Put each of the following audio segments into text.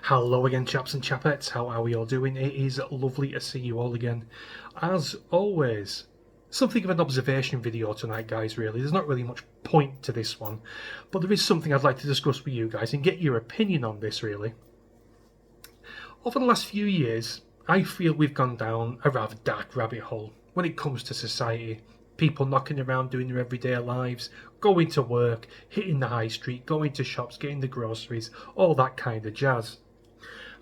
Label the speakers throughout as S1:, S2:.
S1: Hello again, chaps and chapettes. How are we all doing? It is lovely to see you all again. As always, something of an observation video tonight, guys, really. There's not really much point to this one, but there is something I'd like to discuss with you guys and get your opinion on this, really. Over the last few years, I feel we've gone down a rather dark rabbit hole when it comes to society. People knocking around doing their everyday lives, going to work, hitting the high street, going to shops, getting the groceries, all that kind of jazz.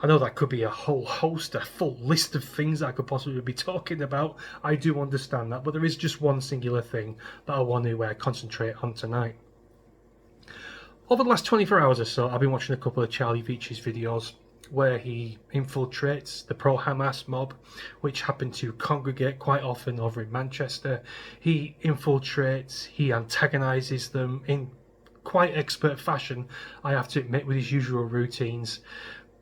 S1: I know that could be a whole host, a full list of things that I could possibly be talking about. I do understand that, but there is just one singular thing that I want to concentrate on tonight. Over the last 24 hours or so, I've been watching a couple of Charlie Veitch's videos where he infiltrates the pro-Hamas mob, which happen to congregate quite often over in Manchester. He infiltrates, he antagonises them in quite expert fashion, I have to admit, with his usual routines.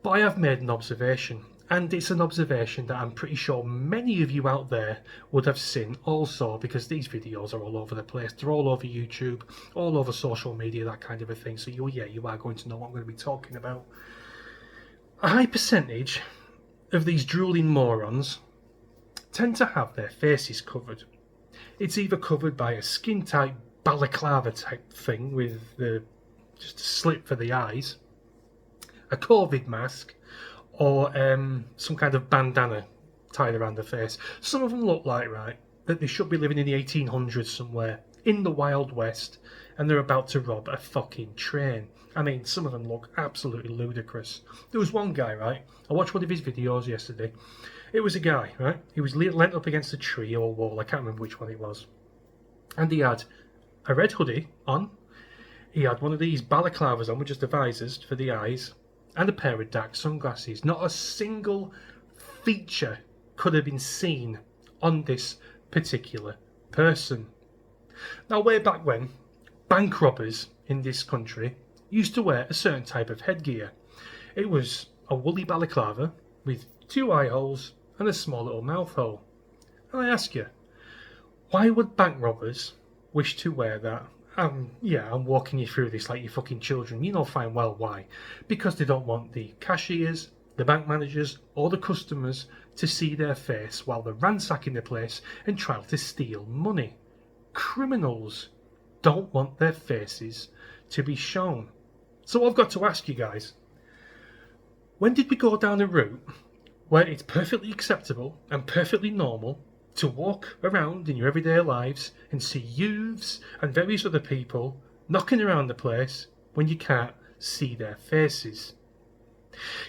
S1: But I have made an observation, and it's an observation that I'm pretty sure many of you out there would have seen also, because these videos are all over the place. They're all over YouTube, all over social media, that kind of a thing. So you are going to know what I'm going to be talking about. A high percentage of these drooling morons tend to have their faces covered. It's either covered by a skin-tight balaclava type thing with just a slit for the eyes, a COVID mask, or some kind of bandana tied around the face. Some of them look like, that they should be living in the 1800s somewhere, in the Wild West, and they're about to rob a fucking train. I mean, some of them look absolutely ludicrous. There was one guy, I watched one of his videos yesterday. It was a guy, he was leant up against a tree or wall, I can't remember which one it was. And he had a red hoodie on, he had one of these balaclavas on with just the visors for the eyes, and a pair of dark sunglasses. Not a single feature could have been seen on this particular person. Now, way back when, bank robbers in this country used to wear a certain type of headgear. It was a woolly balaclava with two eye holes and a small little mouth hole. And I ask you, why would bank robbers wish to wear that? I'm walking you through this like you fucking children. You know fine well why. Because they don't want the cashiers, the bank managers, or the customers to see their face while they're ransacking the place and trying to steal money. Criminals don't want their faces to be shown. So I've got to ask you guys, when did we go down a route where it's perfectly acceptable and perfectly normal to walk around in your everyday lives and see youths and various other people knocking around the place when you can't see their faces?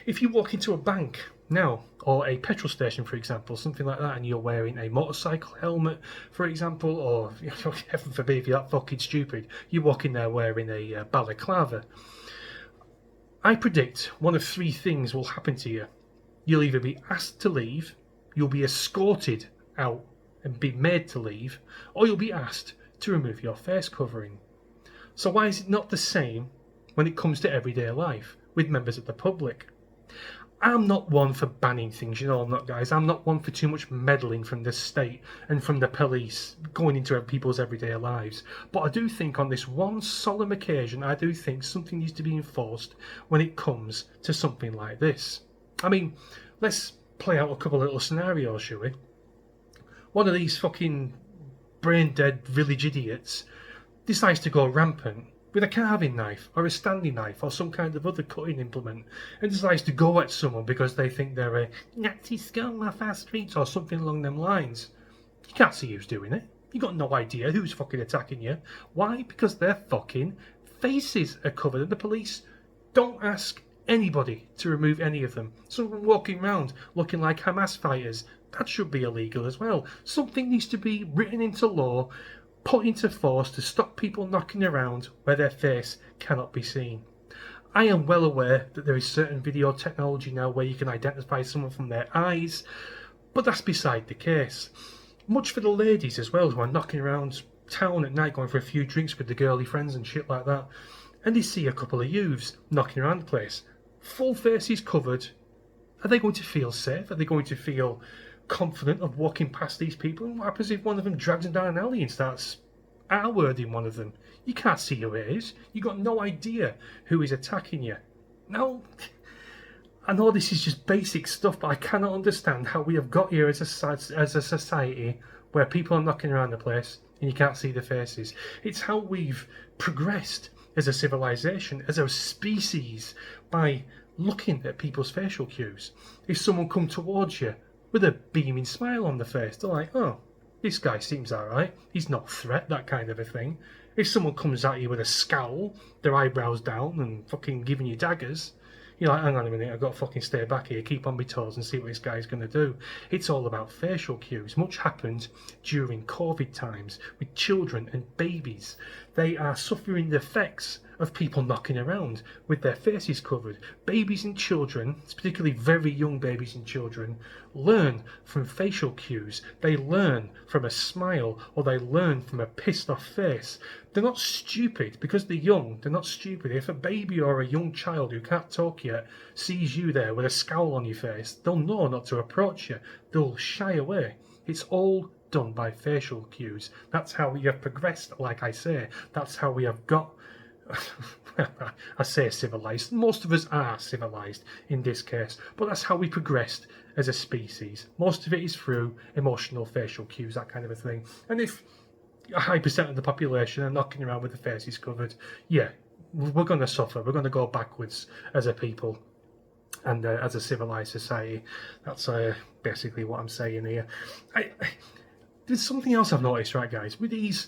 S1: If you walk into a bank now, or a petrol station, for example, something like that, and you're wearing a motorcycle helmet, for example, or heaven forbid if you're that fucking stupid, you walk in there wearing a balaclava, I predict one of three things will happen to you. You'll either be asked to leave, you'll be escorted out and be made to leave, or you'll be asked to remove your face covering. So why is it not the same when it comes to everyday life with members of the public? I'm not one for banning things, I'm not, guys. I'm not one for too much meddling from the state and from the police going into people's everyday lives. But I do think on this one solemn occasion, I do think something needs to be enforced when it comes to something like this. I mean, let's play out a couple of little scenarios, shall we? One of these fucking brain-dead village idiots decides to go rampant with a carving knife or a standing knife or some kind of other cutting implement and decides to go at someone because they think they're a Nazi scum off our streets or something along them lines. You can't see who's doing it. You got no idea who's fucking attacking you. Why? Because their fucking faces are covered and the police don't ask anybody to remove any of them. Someone walking around looking like Hamas fighters, that should be illegal as well. Something needs to be written into law, put into force to stop people knocking around where their face cannot be seen. I am well aware that there is certain video technology now where you can identify someone from their eyes, but that's beside the case. Much for the ladies as well who are knocking around town at night going for a few drinks with the girly friends and shit like that, and they see a couple of youths knocking around the place, full faces covered. Are they going to feel safe? Are they going to feel confident of walking past these people? And what happens if one of them drags them down an alley and starts R-wording one of them? You can't see who it is. You got no idea who is attacking you. No, I know this is just basic stuff, but I cannot understand how we have got here as a society where people are knocking around the place and you can't see their faces. It's how we've progressed as a civilization, as a species, by looking at people's facial cues. If someone come towards you with a beaming smile on their face, they're like, oh, this guy seems alright, he's not a threat, that kind of a thing. If someone comes at you with a scowl, their eyebrows down and fucking giving you daggers, you're like, hang on a minute, I've got to fucking stay back here, keep on my toes and see what this guy's going to do. It's all about facial cues. Much happened during COVID times with children and babies. They are suffering the effects of people knocking around with their faces covered. Babies and children, particularly very young babies and children, learn from facial cues. They learn from a smile, or they learn from a pissed off face. They're not stupid because they're young. They're not stupid. If a baby or a young child who can't talk yet sees you there with a scowl on your face, they'll know not to approach you. They'll shy away. It's all done by facial cues. That's how we have progressed, like I say. That's how we have got I say civilized. Most of us are civilized in this case, but that's how we progressed as a species. Most of it is through emotional facial cues, that kind of a thing. And if a high percent of the population are knocking around with their faces covered, yeah, we're going to suffer. We're going to go backwards as a people and as a civilized society. That's basically what I'm saying here. There's something else I've noticed, right, guys? With these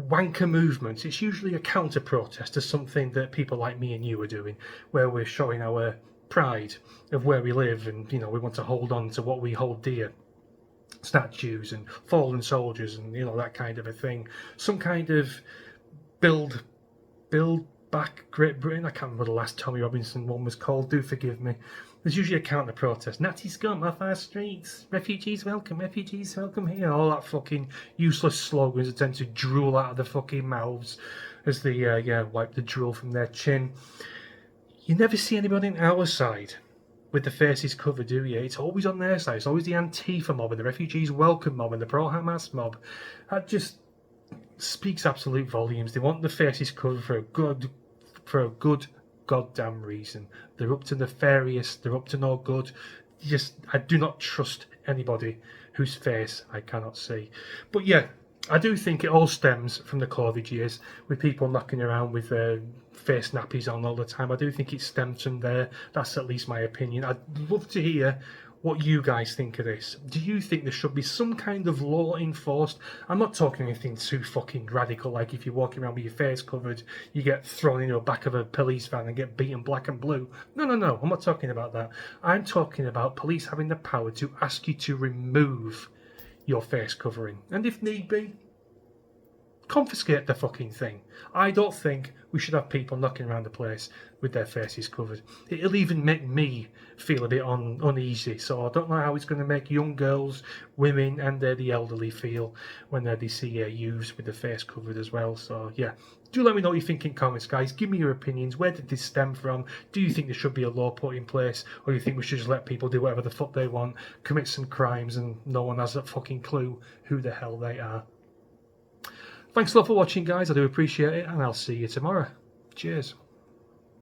S1: wanker movements, it's usually a counter protest to something that people like me and you are doing, where we're showing our pride of where we live, and we want to hold on to what we hold dear, statues and fallen soldiers and that kind of a thing. Some kind of build back Great Britain. I can't remember the last Tommy Robinson one was called, do forgive me. There's usually a counter protest. Natty scum off our streets. Refugees welcome here. All that fucking useless slogans that tend to drool out of their fucking mouths as they wipe the drool from their chin. You never see anybody on our side with the faces covered, do you? It's always on their side. It's always the Antifa mob and the refugees welcome mob and the pro-Hamas mob. That just speaks absolute volumes. They want the faces covered for a good goddamn reason. They're up to nefarious, they're up to no good. I do not trust anybody whose face I cannot see. But yeah, I do think it all stems from the COVID years, with people knocking around with face nappies on all the time. I do think it stems from there. That's at least my opinion. I'd love to hear what you guys think of this. Do you think there should be some kind of law enforced? I'm not talking anything too fucking radical, like if you're walking around with your face covered, you get thrown in the back of a police van and get beaten black and blue. No, I'm not talking about that. I'm talking about police having the power to ask you to remove your face covering, and if need be, confiscate the fucking thing. I don't think we should have people knocking around the place with their faces covered. It'll even make me feel a bit uneasy, so I don't know how it's going to make young girls, women and the elderly feel when they see youths with their face covered as well. So yeah, do let me know what you think in comments, guys. Give me your opinions. Where did this stem from? Do you think there should be a law put in place, or do you think we should just let people do whatever the fuck they want, commit some crimes, and no one has a fucking clue who the hell they are? Thanks a lot for watching, guys. I do appreciate it, and I'll see you tomorrow. Cheers.